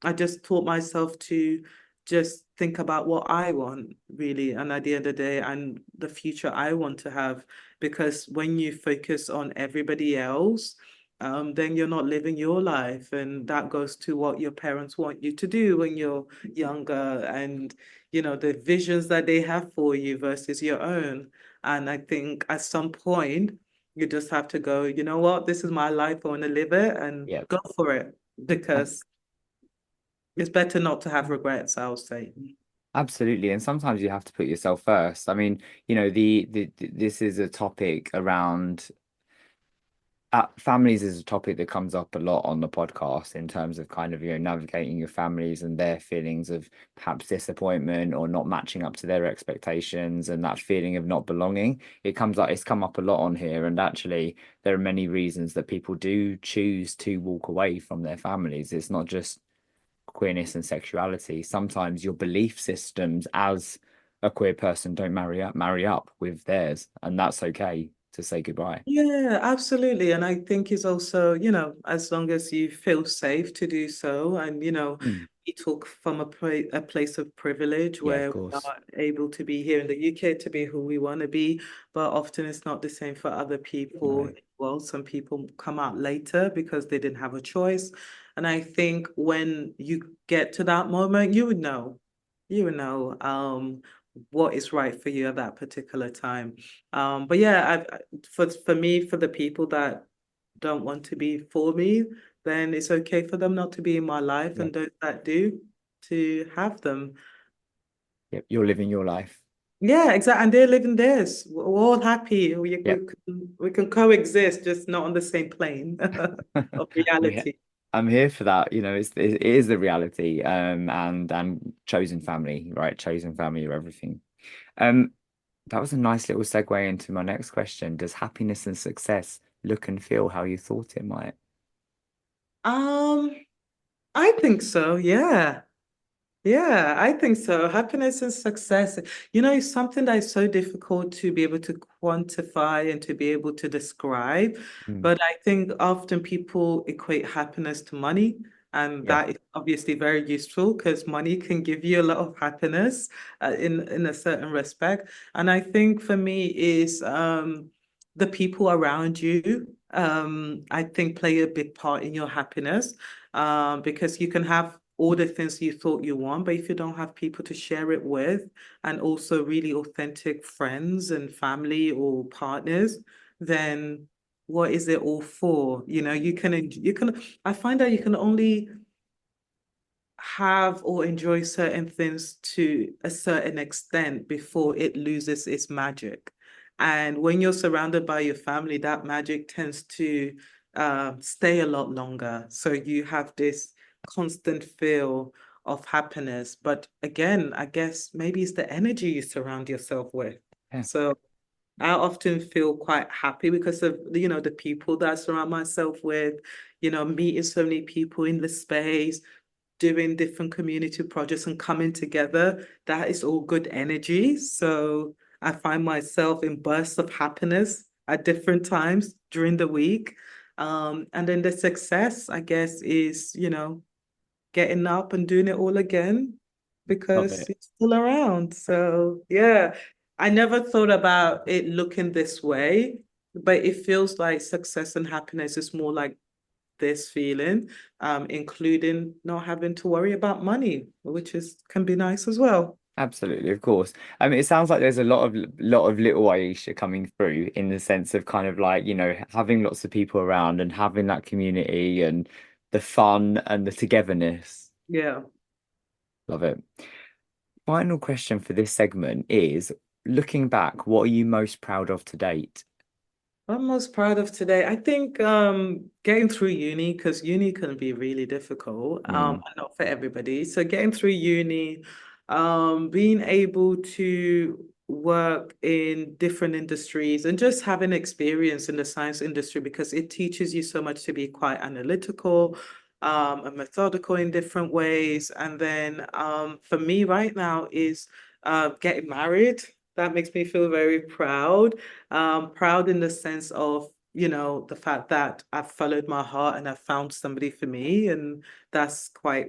I just taught myself to just think about what I want, really, and at the end of the day, and the future I want to have. Because when you focus on everybody else, then you're not living your life. And that goes to what your parents want you to do when you're younger and, the visions that they have for you versus your own. And I think at some point, you just have to go, you know what, this is my life, I want to live it and Yeah. go for it because it's better not to have regrets, I'll say. Absolutely, and sometimes you have to put yourself first. I mean, this is a topic around families is a topic that comes up a lot on the podcast in terms of kind of, navigating your families and their feelings of perhaps disappointment or not matching up to their expectations and that feeling of not belonging. It's come up a lot on here, and actually there are many reasons that people do choose to walk away from their families. It's not just queerness and sexuality. Sometimes your belief systems as a queer person don't marry up with theirs, and that's okay to say goodbye. Yeah, absolutely. And I think it's also, as long as you feel safe to do so, and, Mm. we talk from a place of privilege Yeah, of where we course. are able to be here in the UK to be who we want to be, but often it's not the same for other people. No. Well, some people come out later because they didn't have a choice. And I think when you get to that moment, you would know, what is right for you at that particular time. But yeah, for me, for the people that don't want to be for me, then it's okay for them not to be in my life, Yep. and those that do, to have them. Yep. You're living your life. Yeah, exactly. And they're living theirs. We're all happy. We Yep. can we can coexist, just not on the same plane of We reality. I'm here for that. It is the reality. And chosen family, right? Chosen family are everything. Um, that was a nice little segue into my next question. Does happiness and success look and feel how you thought it might? Um, I think so. Yeah. Yeah, I think so. Happiness and success, is something that is so difficult to be able to quantify and to be able to describe. Mm, But I think often people equate happiness to money, and yeah, that is obviously very useful because money can give you a lot of happiness in a certain respect. And I think for me is the people around you. I think play a big part in your happiness because you can have all the things you thought you want, but if you don't have people to share it with, and also really authentic friends and family or partners, then what is it all for? I find that you can only have or enjoy certain things to a certain extent before it loses its magic. And when you're surrounded by your family, that magic tends to stay a lot longer. So you have this constant feel of happiness. But again, I guess maybe it's the energy you surround yourself with. yeah, So I often feel quite happy because of the people that I surround myself with, meeting so many people in the space, doing different community projects and coming together. That is all good energy. So I find myself in bursts of happiness at different times during the week. And then the success, I guess, is, getting up and doing it all again love because it. it's still around. So yeah, I never thought about it looking this way, but it feels like success and happiness is more like this feeling, including not having to worry about money, which is can be nice as well. Absolutely, of course. It sounds like there's a lot of little Aisha coming through in the sense of kind of like, having lots of people around and having that community and the fun and the togetherness. Yeah. Love it. Final question for this segment is, looking back, what are you most proud of to date? I'm most proud of today. I think getting through uni, because uni can be really difficult, Mm, and not for everybody. So getting through uni, being able to work in different industries and just having experience in the science industry because it teaches you so much to be quite analytical, and methodical in different ways. And then for me right now is getting married. That makes me feel very proud. Proud in the sense of, the fact that I've followed my heart and I've found somebody for me, and that's quite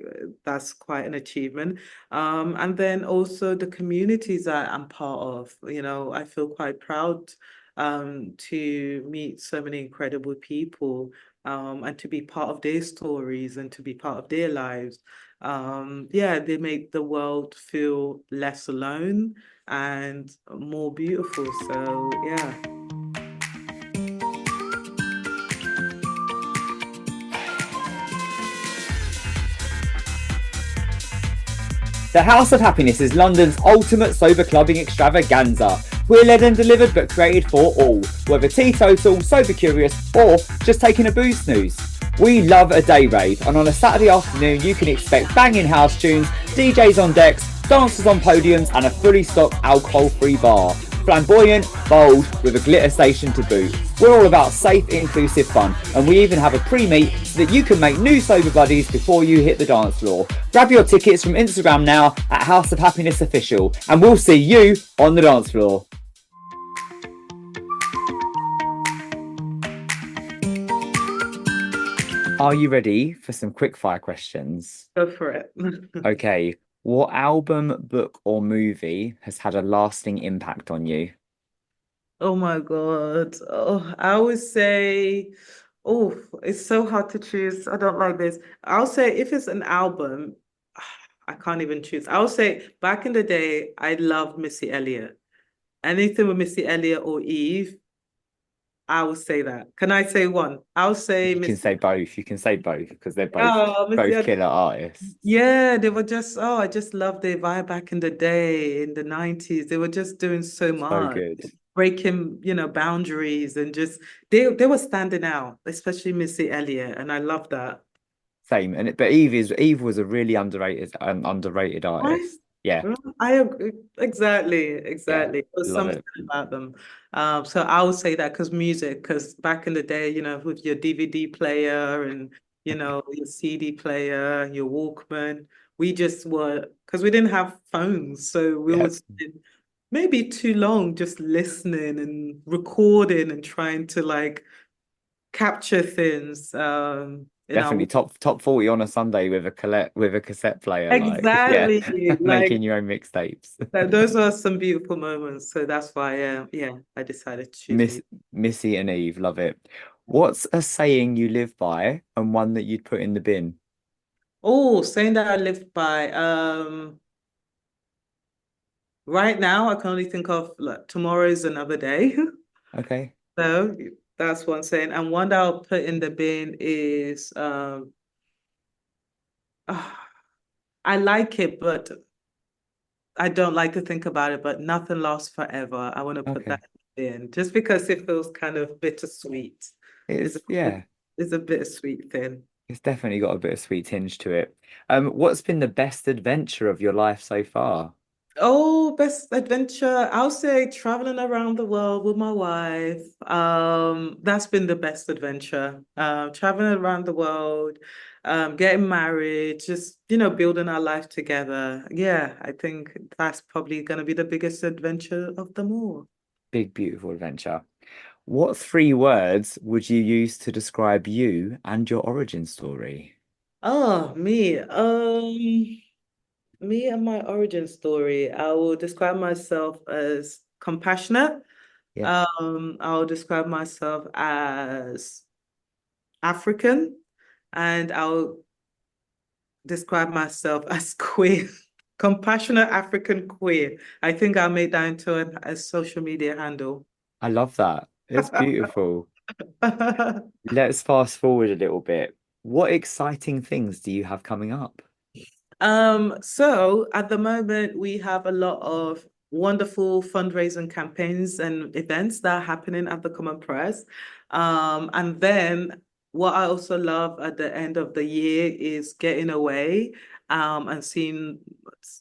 an achievement. And then also the communities that I'm part of, I feel quite proud to meet so many incredible people and to be part of their stories and to be part of their lives. Yeah, they make the world feel less alone and more beautiful. So yeah. The House of Happiness is London's ultimate sober clubbing extravaganza. We're led and delivered but created for all, whether teetotal, sober curious, or just taking a booze snooze. We love a day rave, and on a Saturday afternoon you can expect banging house tunes, DJs on decks, dancers on podiums, and a fully stocked alcohol-free bar. Flamboyant, bold, with a glitter station to boot. We're all about safe, inclusive fun, and we even have a pre-meet so that you can make new sober buddies before you hit the dance floor. Grab your tickets from Instagram now at House of Happiness Official, and we'll see you on the dance floor. Are you ready for some quickfire questions? Go for it. Okay, what album, book, or movie has had a lasting impact on you? Oh my God. Oh, I always say, oh, it's so hard to choose. I don't like this. I'll say if it's an album, I can't even choose. I'll say back in the day, I loved Missy Elliott. Anything with Missy Elliott or Eve, I will say that. Can I say one? I'll say You can Missy. say both. You can say both because they're both Oh, Missy both Elliott. killer artists. Yeah, they were just, oh, I just loved their vibe back in the day, in the 90s. They were just doing so So much, good. breaking, boundaries and just they were standing out, especially Missy Elliott, and I love that. Same. But Eve was a really underrated Right. artist. Yeah, Right. I agree. Exactly. yeah, Exactly. There's love something it. about them. So I would say that because music, because back in the day, with your DVD player and, your CD player, your Walkman, we just were, because we didn't have phones. So we Yeah, would spend maybe too long just listening and recording and trying to like capture things, in our definitely top 40 on a Sunday with a cassette player. Like, yeah, exactly like making your own mixtapes. those are some beautiful moments. So that's why, yeah, I decided to choose Miss music. Missy and Eve, love it. What's a saying you live by and one that you'd put in the bin? Oh, saying that I live by, right now I can only think of like tomorrow is another day. Okay, So that's one saying. And one that I'll put in the bin is, I like it, but I don't like to think about it, but nothing lasts forever. I want to put okay. that in just because it feels kind of bittersweet. It's It's a, yeah, it's a bittersweet thing. it's definitely got a bit of sweet tinge to it. What's been the best adventure of your life so far? Oh, best adventure. I'll say traveling around the world with my wife. That's been the best adventure. Traveling around the world, getting married, just, building our life together. Yeah, I think that's probably gonna be the biggest adventure of them all. Big, beautiful adventure. What three words would you use to describe you and your origin story? Oh, me. Me and my origin story. I will describe myself as compassionate. Yeah, I'll describe myself as African, and I'll describe myself as queer, compassionate African queer. I think I'll make that into a social media handle. I love that. It's beautiful. Let's fast forward a little bit. What exciting things do you have coming up? So at the moment, we have a lot of wonderful fundraising campaigns and events that are happening at the Common Press. And then what I also love at the end of the year is getting away, and seeing,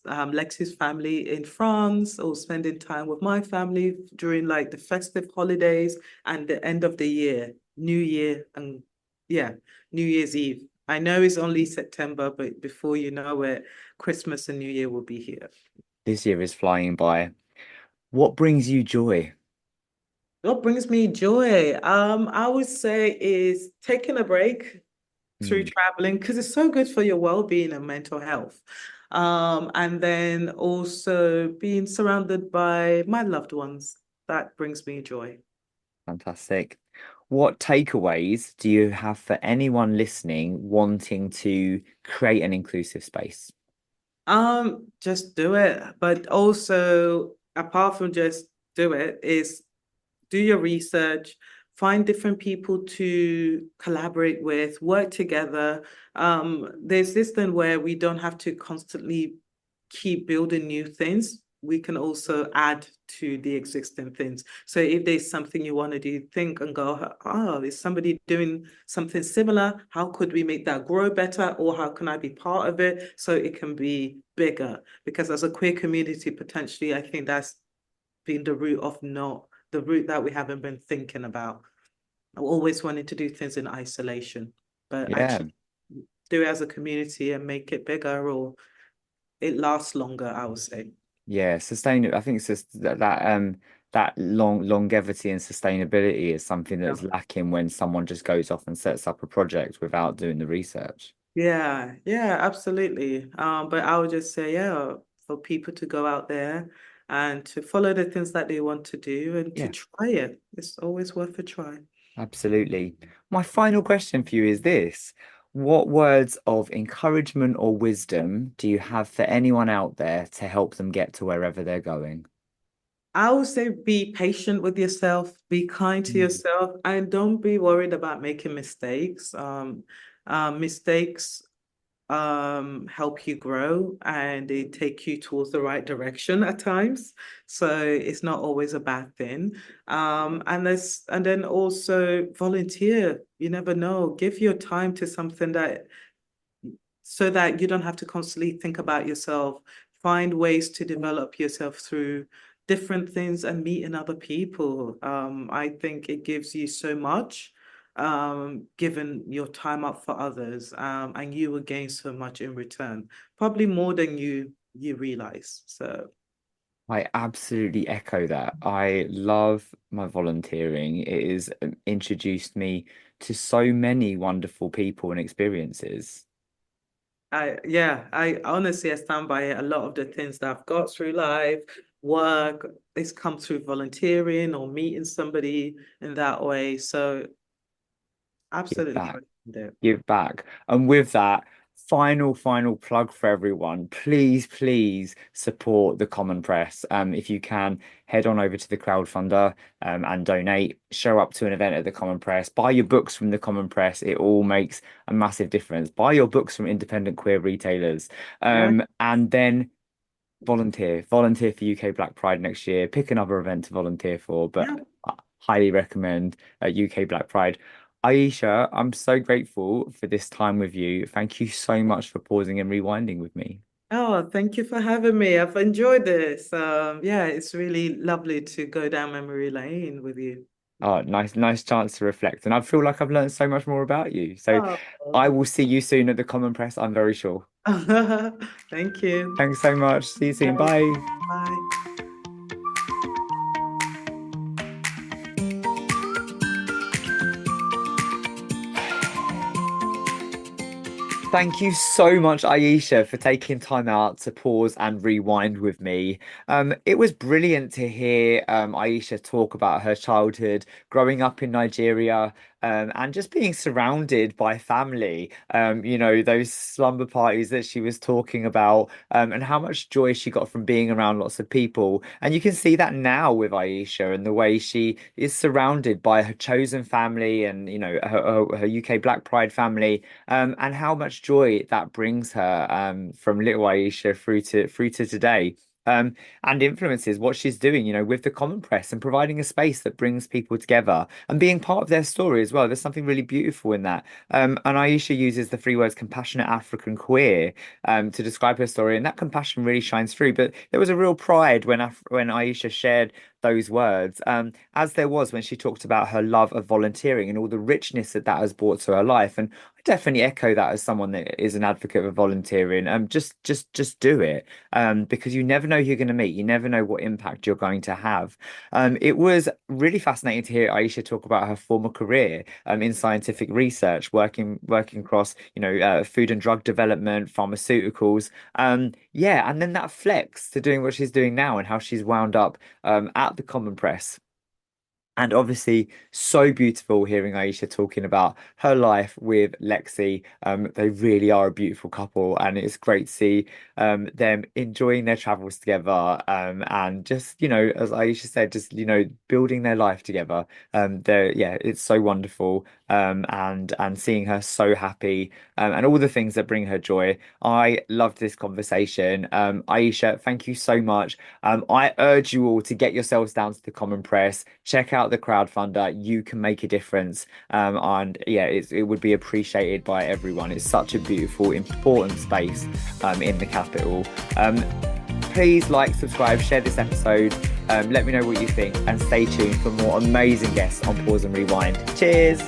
Lexi's family in France or spending time with my family during like the festive holidays and the end of the year, New Year, and yeah, New Year's Eve. I know it's only September, but before you know it, Christmas and New Year will be here. This year is flying by. What brings you joy? What brings me joy? I would say is taking a break through Mm, traveling because it's so good for your well-being and mental health. And then also being surrounded by my loved ones. That brings me joy. fantastic. What takeaways do you have for anyone listening wanting to create an inclusive space? Just do it. But also, apart from just do it, is do your research, find different people to collaborate with, work together. There's this thing where we don't have to constantly keep building new things. We can also add to the existing things. So if there's something you want to do, think and go, oh, is somebody doing something similar? How could we make that grow better? Or how can I be part of it so it can be bigger? Because as a queer community, potentially, I think that's been the root of not the route that we haven't been thinking about. I always wanted to do things in isolation, but Yeah, actually do it as a community and make it bigger or it lasts longer, I would say. yeah, sustain. I think it's just that longevity and sustainability is something Yeah. that's lacking when someone just goes off and sets up a project without doing the research. Yeah, yeah, absolutely. But I would just say, yeah, for people to go out there and to follow the things that they want to do and to Yeah, try it. It's always worth a try. absolutely. My final question for you is this. What words of encouragement or wisdom do you have for anyone out there to help them get to wherever they're going? I would say be patient with yourself, be kind to Mm. yourself, and don't be worried about making mistakes. Mistakes help you grow and they take you towards the right direction at times. So it's not always a bad thing. And then also volunteer. You never know. Give your time to something that so that you don't have to constantly think about yourself. Find ways to develop yourself through different things and meeting other people. I think it gives you so much, giving your time up for others, and you will gain so much in return, probably more than you realize. So I absolutely echo that. I love my volunteering. It has introduced me to so many wonderful people and experiences. I honestly I stand by it. A lot of the things that I've got through life, work, it's come through volunteering or meeting somebody in that way. So Give absolutely back. recommend it. Give back. And with that, final plug for everyone. Please, please support the Common Press. If you can, head on over to the crowdfunder and donate. Show up to an event at the Common Press. Buy your books from the Common Press. It all makes a massive difference. Buy your books from independent queer retailers. Yeah, And then volunteer for UK Black Pride next year. Pick another event to volunteer for, but yeah. I highly recommend UK Black Pride. Aisha, I'm so grateful for this time with you. Thank you so much for pausing and rewinding with me. Oh, thank you for having me. I've enjoyed this. Yeah, it's really lovely to go down memory lane with you. Oh, nice chance to reflect. And I feel like I've learned so much more about you. So Oh, I will see you soon at the Common Press, I'm very sure. thank you. Thanks so much. See you soon. Bye. Bye. Bye. Thank you so much, Aisha, for taking time out to pause and rewind with me. It was brilliant to hear Aisha talk about her childhood, growing up in Nigeria, and just being surrounded by family. Those slumber parties that she was talking about, and how much joy she got from being around lots of people. And you can see that now with Aisha and the way she is surrounded by her chosen family and, her UK Black Pride family, and how much joy that brings her from little Aisha through to today. And influences what she's doing, with the Common Press and providing a space that brings people together and being part of their story as well. There's something really beautiful in that. And Aisha uses the three words compassionate African queer to describe her story, and that compassion really shines through. But there was a real pride when Aisha shared those words, as there was when she talked about her love of volunteering and all the richness that has brought to her life. And I definitely echo that as someone that is an advocate of volunteering. Just do it, because you never know who you're going to meet. You never know what impact you're going to have. It was really fascinating to hear Aisha talk about her former career, in scientific research, working across, food and drug development, pharmaceuticals. Yeah, and then that flex to doing what she's doing now and how she's wound up at the Common Press. And obviously, so beautiful hearing Aisha talking about her life with Lexi. They really are a beautiful couple, and it's great to see them enjoying their travels together. And just, as Aisha said, just, building their life together. Yeah, it's so wonderful. And seeing her so happy, and all the things that bring her joy. I loved this conversation. Aisha, thank you so much. I urge you all to get yourselves down to the Common Press, check out the crowdfunder. You can make a difference. And yeah, it would be appreciated by everyone. It's such a beautiful, important space in the capital. Please like, subscribe, share this episode. Let me know what you think and stay tuned for more amazing guests on Pause and Rewind. Cheers.